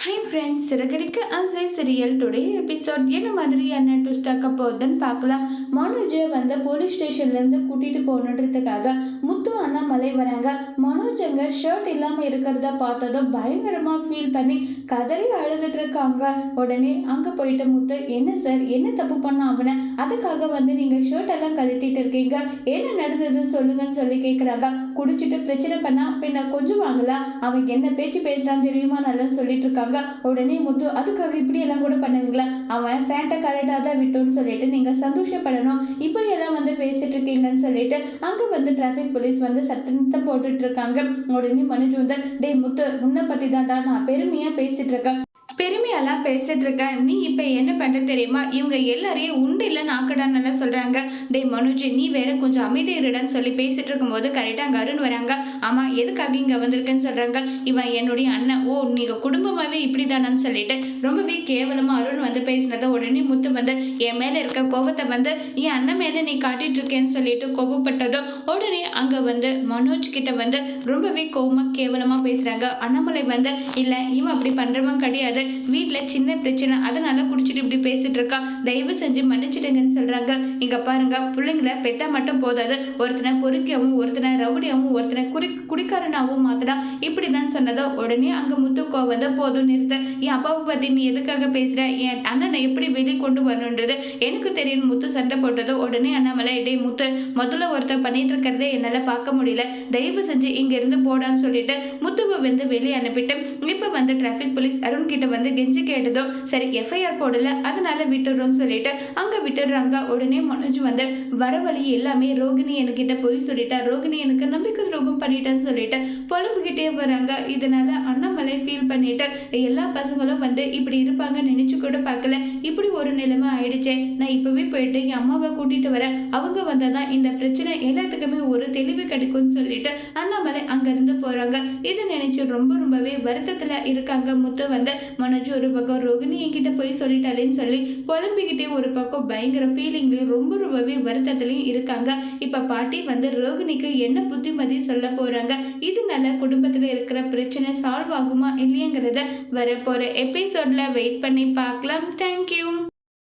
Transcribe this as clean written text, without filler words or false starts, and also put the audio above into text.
Hi friends, Siragadikka ஆசை serial today episode என்ன மாதிரியான ட்விஸ்ட் ஆக்க போகுதுன்னு பார்க்கலாம். மனோஜை வந்து போலீஸ் ஸ்டேஷன்லேருந்து கூட்டிகிட்டு போகணுன்றதுக்காக முத்து அண்ணாமலை வராங்க. மனோஜ் அங்கே ஷர்ட் இல்லாமல் இருக்கிறத பார்த்ததும் பயங்கரமாக ஃபீல் பண்ணி கதறி அழுதுட்டு இருக்காங்க. உடனே அங்கே போயிட்டு முத்து, என்ன சார், என்ன தப்பு பண்ண அவனை, அதுக்காக வந்து நீங்கள் ஷர்ட் எல்லாம் கழட்டிட்டு இருக்கீங்க, என்ன நடந்ததுன்னு சொல்லுங்கன்னு சொல்லி கேட்குறாங்க. குடிச்சிட்டு பிரச்சனை பண்ணா பின்ன கொஞ்சம் வாங்கலாம், அவன் என்ன பேச்சு பேசுகிறான்னு தெரியுமா நல்லா சொல்லிட்டு இருக்காங்க. உடனே முத்து, அதுக்காக இப்படி எல்லாம் கூட பண்ணுவீங்களா, அவன் ஃபேண்ட்டை கரெக்டாக தான் விட்டோன்னு சொல்லிட்டு நீங்க சந்தோஷப்படணும், இப்படி எல்லாம் வந்து பேசிட்டு இருக்கீங்கன்னு சொல்லிட்டு அங்க வந்து டிராஃபிக் போலீஸ் வந்து சத்தம் போட்டுட்டு இருக்காங்க. உடனே மனோஜ் வந்து, டே முத்து, உன்னை பத்தி தான்டா நான் பெருமையா பேசிட்டு இருக்கேன், பெருமையெல்லாம் பேசிட்டு இருக்க, நீ இப்போ என்ன பண்ணுற தெரியுமா, இவங்க எல்லாரையும் உண்டு இல்லை நாக்கடான்னு சொல்கிறாங்க. டே மனோஜ், நீ வேற கொஞ்சம் அமைதி இருடான்னு சொல்லி பேசிட்டு இருக்கும்போது கரெக்டாக அங்கே அருண் வராங்க. ஆமாம், எதுக்காக இங்கே வந்திருக்குன்னு சொல்கிறாங்க. இவன் என்னுடைய அண்ணன், ஓ நீங்கள் குடும்பமாகவே இப்படி தானான்னு சொல்லிட்டு ரொம்பவே கேவலமாக அருண் வந்து பேசினதை உடனே முத்து வந்து என் மேலே இருக்க கோபத்தை வந்து என் அண்ணன் மேலே நீ காட்டிட்டு இருக்கேன்னு சொல்லிட்டு கோபப்பட்டதும் உடனே அங்கே வந்து மனோஜ் கிட்ட வந்து ரொம்பவே கோபமாக கேவலமாக பேசுகிறாங்க. அண்ணாமலை வந்து, இல்லை இவன் அப்படி பண்ணுறவன் கிடையாது, வீட்டில் சின்ன பிரச்சனை அதனால குடிச்சிட்டு இப்படி பேசிட்டு இருக்கா, தயவு செஞ்சு மன்னிச்சிடுங்கன்னு சொல்றாங்க. இங்க பாருங்க, பிள்ளைங்களை பெட்டா மட்டும் போதாது, ஒருத்தனை பொறுக்கியாவும் ஒருத்தனை ரவுடியாவும் ஒருத்தனை குடிக்காரனாவும் மாத்தினா இப்படிதான் சொன்னதோ உடனே அங்க முத்துக்கோ வந்து போதும் நிறுத்த, என் அப்பாவை பத்தி நீ எதுக்காக பேசுற, என் அண்ணனை எப்படி வெளியே கொண்டு வரணுன்றது எனக்கு தெரியும் முத்து சண்டை போட்டதோ உடனே அண்ணாமலை, டே முத்து, முதல்ல ஒருத்தன் பண்ணிட்டு இருக்கிறதே என்னால பார்க்க முடியல, தயவு செஞ்சு இங்க இருந்து போடான்னு சொல்லிட்டு முத்துவை வந்து வெளியே அனுப்பிட்டு இப்ப வந்து டிராபிக் போலீஸ் அருண் கிட்ட வந்து கெஞ்சி கேட்டதோ சரி எஃப்ஐஆர் போடல அதனால விட்டுறோம்னு சொல்லிட்டு அங்க விட்டுடுறாங்க. உடனே மனோஜ் வந்து வர வழி எல்லாமே ரோகிணி என்கிட்ட போய் சொல்லிட்டா, ரோகிணி எனக்கு நம்பிக்கை துரோகம் பண்ணிட்டேன்னு சொல்லிட்டு புலம்புகிட்டே வராங்க. இதனால அண்ணாமலை ஃபீல் பண்ணிட்டு எல்லா பசங்களும் வந்து இப்படி இருப்பாங்க நினைச்சு கூட பார்க்கல, இப்படி ஒரு நிலைமை ஆயிடுச்சே, நான் இப்பவே போயிட்டு என் அம்மாவை கூட்டிட்டு வரேன், அவங்க வந்தாதான் இந்த பிரச்சனை எல்லாத்துக்குமே ஒரு தெளிவு கிடைக்கும்னு சொல்லிட்டு அண்ணாமலை அங்க இருந்து போறாங்க. இதை நினைச்சு ரொம்பவே வருத்தத்துல இருக்காங்க. முத்து வந்து மனோஜ் ஒரு பக்கம் ரோகிணி என்கிட்ட போய் சொல்லிட்டாலேன்னு சொல்லி புலம்பிக்கிட்டே ஒரு பக்கம் பயங்கர ஃபீலிங்லையும் ரொம்பவே வருத்தத்திலையும் இருக்காங்க. இப்ப பாட்டி வந்து ரோகிணிக்கு என்ன புத்திமதி சொல்ல போறாங்க, இதனால குடும்பத்துல இருக்கிற பிரச்சனை சால்வ் ஆகுமா இல்லையங்கிறத வரப்போற எபிசோட்ல வெயிட் பண்ணி பார்க்கலாம். தேங்க்யூ.